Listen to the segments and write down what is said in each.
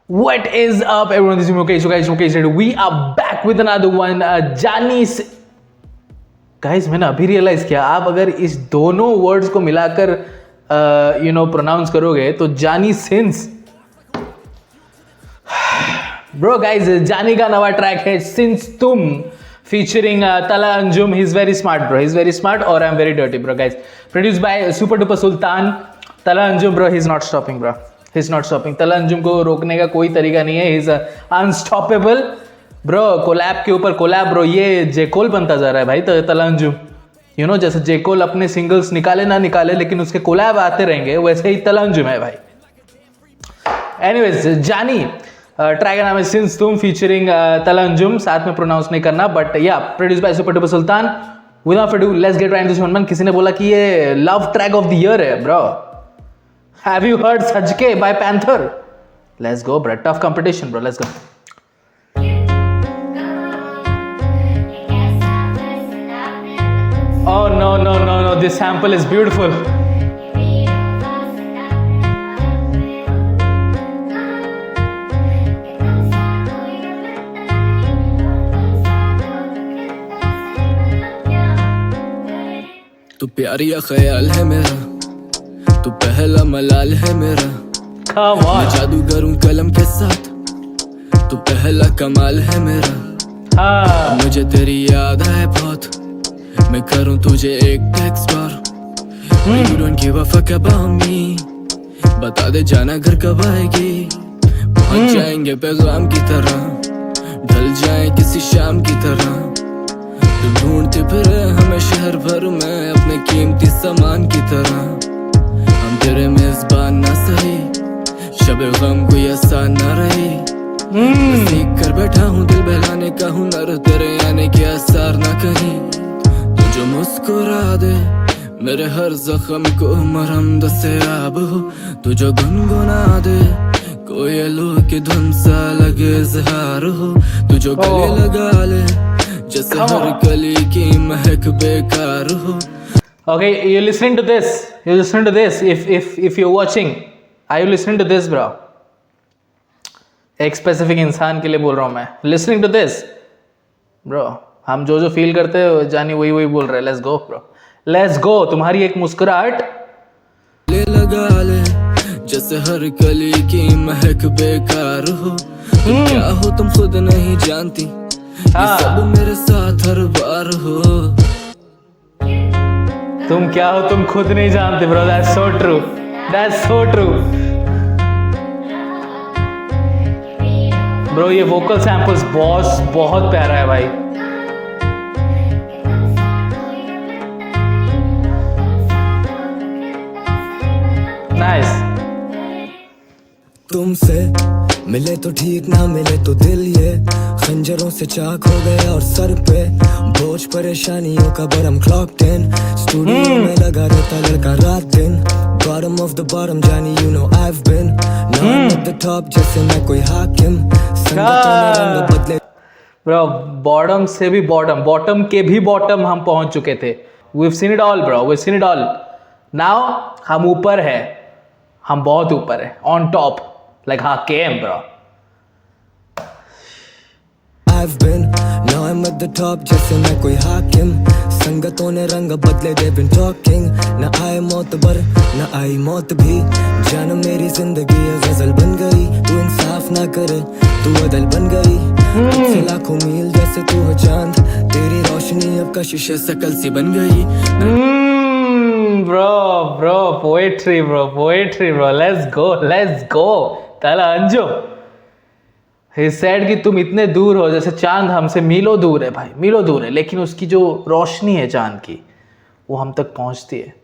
What is up, everyone? This is Mukesh. We are back with another one. जानी से guys, मैंने अभी realise किया, आप अगर इस दोनों वर्ड्स को मिलाकर प्रोनाउंस करोगे तो जानी सिंस। ब्रो गाइस, जानी का नवा ट्रैक है सिंस तुम featuring Talha Anjum. He is very smart bro, he is very smart और I am very dirty bro guys. Produce by super duper Sultan. Talha Anjum bro, he is not stopping bro, he is not stopping. Talha Anjum को रोकने का कोई तरीका नहीं है. He is unstoppable bro. Collab के ऊपर कोलैब ब्रो. ये जेकोल बनता जा रहा है भाई तला अंजुम. जैसे जेकोल अपने सिंगल्स निकाले ना निकाले लेकिन उसके कोलैब आते रहेंगे, वैसे ही तला अंजुम है भाई. एनीवेज, जानी ट्रैक का नाम है सिंस तुम फीचरिंग तला अंजुम. साथ में प्रोनाउंस नहीं करना, बट या produce by super duper Sultan. Without further ado, let's get right into this. किसी ने बोला कि ये love track of the year है ब्रो. हैव यू हर्ड सजके by Panther? Let's go bro. Tough competition bro, let's go. Oh no, this sample is beautiful. तू प्यार या ख्याल है मेरा, तू पहला मलाल है मेरा. Come on. मैं जादू करूं कलम के साथ, तू पहला कमाल है मेरा. हाँ. मुझे तेरी याद है बहुत, मैं करूं तुझे एक टेक्स्ट और You don't give a fuck about me. बता दे जाना घर कब आएगी. पहुंच जाएंगे पैगाम की तरह, ढल जाए किसी शाम की तरह. तू ढूंढते फिरे हमें शहर भर में अपने कीमती सामान की तरह. हम तेरे मेजबान ना सही, शब गम कोई आसान ना रही. सीख कर बैठा हूँ दिल बहलाने का हुनर, तेरे आने के आसार ना कहीं. जो मुस्कुरा दे मेरे हर जख्म को मरहम दसे आब हो. तू जो गुनगुना दे कोयलों की धुन सा लगे इज़हार हो. तू जो गले लगा ले जैसे हर कली की महक बेकार हो. Okay, you listening to this? You listening to this? If you're watching, are you listening to this, bro? एक स्पेसिफिक इंसान के लिए बोल रहा हूँ मैं. Listening to this, bro. हम जो फील करते हैं जानी वही बोल रहे हैं. लेट्स गो ब्रो, लेट्स गो. तुम्हारी एक मुस्कुराहट ले लगा ले जैसे हर कली की महक बेकार हो. तुम क्या हो तुम खुद नहीं जानती, ये सब मेरे साथ हर बार हो. तुम क्या हो तुम खुद नहीं जानते bro. That's so true, that's so true bro. ये वोकल सैंपल्स बहुत प्यारा है भाई. नाइस. तुमसे मिले तो ठीक ना मिले तो दिल ये खंजरों से चाक हो गया और सर पे बोझ परेशानियों का बरम क्लॉक्ड इन. स्टूडियो में लगा रहता लड़का रात दिन. बॉटम ऑफ द बॉटम जानी you know I have been. Now I am at the top जैसे मैं कोई हाकिम. संगतों में रंग बदले ब्रो. बॉटम से भी बॉटम के भी बॉटम हम पहुंच चुके थे. We have seen it all bro, we have seen it all. Now हम ऊपर है, हम बहुत ऊपर है, on top like Hakim bro. I've been, now I'm at the top जैसे मैं कोई हाकिम. संगतों ने रंग बदले, they've been talking. ना आए मोतबर ना आई मौत भी, जान मेरी जिंदगी गजल बन गई. तू इंसाफ ना करे तू अदल बन गई. तुझसे लाखों मील जैसे तू हो चांद, तेरी रोशनी अब कशिश सकल सी बन गई. Bro poetry bro. लेट्स गो तला अंजुम. He said कि तुम इतने दूर हो जैसे चांद हमसे मीलों दूर है भाई, मीलों दूर है, लेकिन उसकी जो रोशनी है चांद की वो हम तक पहुंचती है.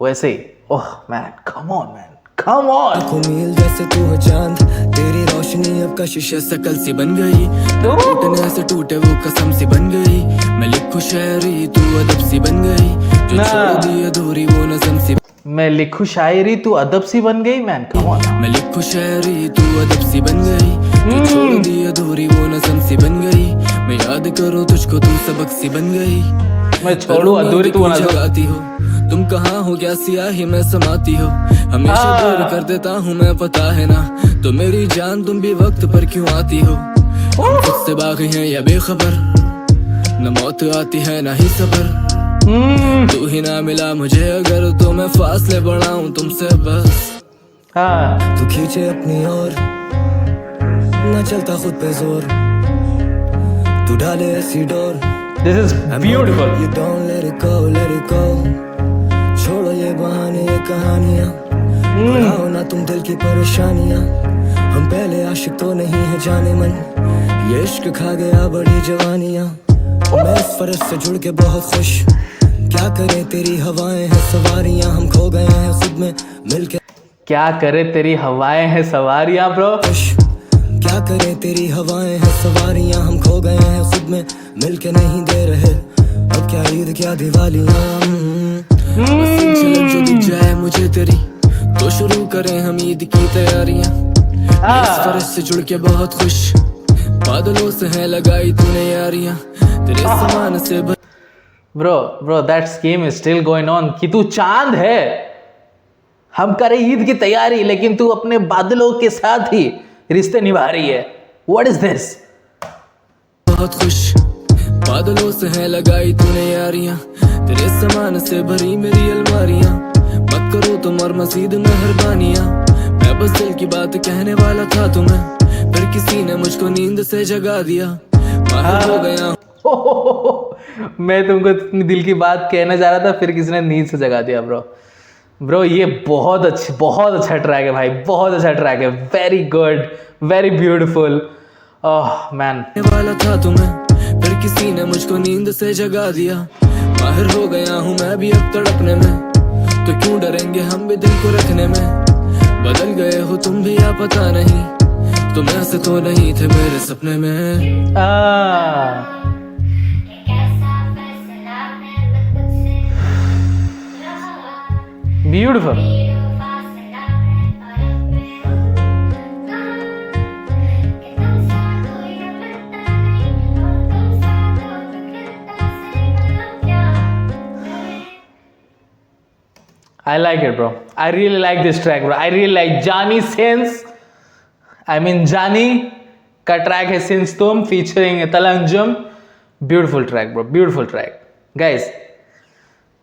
वैसे ही oh man, come on man, come on. लाखों मील जैसे तू हो चांद, तेरी रोशनी अब कशिश सकल सी बन गई. टूटने से टूटे वो कसम सी बन गई. मैं लिखूं शायरी तू अदब सी बन गई. जो छोड़ दी अधूरी वो नज़म सी. मैं लिखूं शायरी तू अदब सी बन गई. Man come on. मैं लिखूं शायरी तू अदब सी बन गई. जो छोड़ दी अधूरी वो नज़म सी बन गई. मैं याद करूं तुझको तू सबक सी बन गई. मैं छोड़ू अधूरी तू नज़म जगाती हो तुम कहाँ हो, क्या सियाही में समाती हो, हमेशा दूर कर देता हूँ मैं, पता है ना। तो मेरी जान तुम भी वक्त पर क्यों आती हो, हम खुद से बागी हैं या बेखबर, न मौत आती है ना ही सबर। तू ही ना मिला मुझे अगर, तो मैं फासले बढ़ाऊं तुमसे बस। हाँ तू खींचे अपनी ओर, ना चलता खुद पे जोर, तू डाले ऐसी door. This is beautiful. You don't let it go, let it go। छोड़ो ये बहाने, ये कहानियाँ, बढ़ाओ ना तुम दिल की परेशानियाँ। हम पहले आशिक तो नहीं है जाने मन, ये इश्क खा गया बड़ी जवानियाँ। मैं इस फर्ज से जुड़ के बहुत खुश, क्या करें तेरी हवाएं हैं सवारियाँ, हम खो गए हैं खुद में मिलके। क्या करे तेरी हवाएं हैं सवारियां ब्रो। क्या करें तेरी हवाएं हैं सवारियां, हम खो गए हैं खुद में मिलके नहीं दे रहे, अब क्या ईद क्या दिवालियां। बस इन झलक जो दिख जाए मुझे तेरी, तो शुरू करें हम ईद की तैयारियां। इस फर्ज से जुड़ के बहुत खुश, बादलों से है लगाई तूने यारियां, तेरे समान से bro that scheme is still going on कि तू चांद है, हम करें ईद की तैयारी लेकिन तू अपने बादलों के साथ ही रिश्ते निभा रही है। What is this. बहुत खुश, बादलों से है लगाई तूने यारियां, तेरे समान से भरी मेरी अलमारियां। मत करो तुम और मजीद मेहरबानियां, मैं बस दिल की बात कहने वाला था तुम्हें, फिर किसी ने मुझको नींद से जगा दिया, माहिर हो गया। मैं तुमको अपनी दिल की बात कहने जा रहा था, फिर किसी ने नींद से जगा दिया। ब्रो ये बहुत अच्छा ट्रैक है भाई, बहुत अच्छा ट्रैक है। Very good, very beautiful. Oh man, वाला था तुम्हें, फिर किसी ने मुझको नींद से जगा दिया, माहिर हो गया हूँ मैं भी अब तड़पने में, तो क्यों डरेंगे हम भी दिल को रखने में। बदल गए हो तुम भी या पता नहीं, तुम ऐसे तो नहीं थे मेरे सपने में। Beautiful. I like it, bro. I really like this track, bro. I really like Jani Sins. I mean Jani का track है Sins Tum featuring Tala Anjum. Beautiful track, bro. Beautiful track, guys.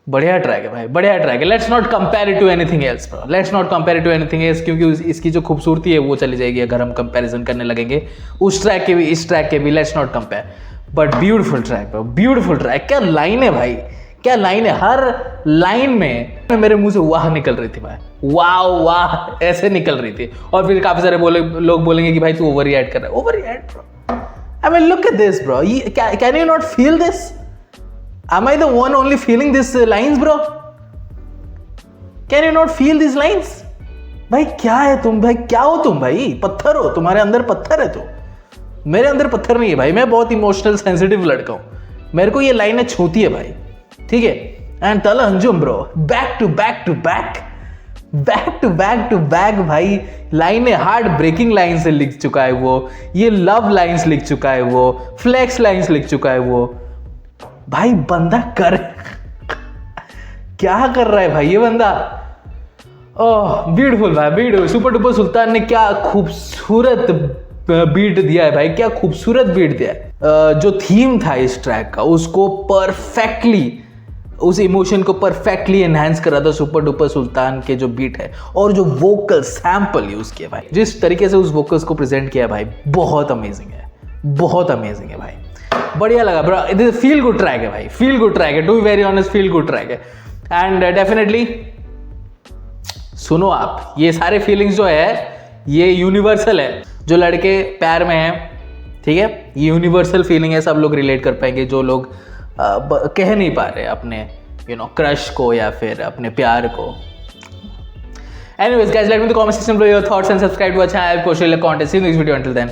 बढ़िया track है भाई, बढ़िया track है। Let's not compare it to anything else bro, let's not compare it to anything else, क्योंकि इसकी जो खूबसूरती है वो चली जाएगी अगर हम कंपैरिजन करने लगेंगे उस ट्रैक के भी इस ट्रैक के भी। Let's not compare, but beautiful track bro, beautiful track. क्या लाइन है भाई, क्या लाइन है। हर लाइन में मेरे मुंह से वाह निकल रही थी भाई, वाह वाह ऐसे निकल रही थी। और फिर काफी सारे लोग बोलेंगे कि भाई तू ओवर रिएक्ट कर रहा है। Over react bro, I mean look at this bro, can you not feel this? Am I the one only feeling these lines, bro? Can you not feel these lines? भाई क्या है तुम, भाई क्या हो तुम, भाई पत्थर हो, तुम्हारे अंदर पत्थर है। तो मेरे अंदर पत्थर नहीं है भाई, मैं बहुत इमोशनल सेंसिटिव लड़का हूं, मेरे को ये लाइनें छूती है भाई, ठीक है। And Talha Anjum bro, back to back to back, back to back to back भाई। लाइनें हार्ट ब्रेकिंग लाइन से लिख चुका है वो, ये लव लाइन्स लिख चुका है वो, फ्लेक्स लाइन्स लिख चुका है वो। भाई बंदा कर क्या कर रहा है भाई ये बंदा। ओह ब्यूटीफुल भाई, ब्यूटीफुल। सुपर डुपर सुल्तान ने क्या खूबसूरत बीट दिया है भाई, क्या खूबसूरत बीट दिया है। जो थीम था इस ट्रैक का उसको परफेक्टली, उस इमोशन को परफेक्टली एनहांस कर रहा था सुपर डुपर सुल्तान के जो बीट है, और जो वोकल सैंपल यूज किया भाई, जिस तरीके से उस वोकल्स को प्रेजेंट किया भाई, बहुत अमेजिंग है, बहुत अमेजिंग है भाई, बढ़िया लगा bro. It feel good track है भाई, फील गुड ट्रैक है, to be very honest feel good track है। एंड डेफिनेटली सुनो आप, ये सारे फीलिंग्स जो है ये यूनिवर्सल है, जो लड़के प्यार में हैं, ठीक है, ये यूनिवर्सल फीलिंग है, सब लोग रिलेट कर पाएंगे, जो लोग कह नहीं पा रहे अपने क्रश को या फिर अपने प्यार को। Anyways guys, let me know in the comment section below your thoughts and subscribe to our channel for content. See you in the next video. Until then,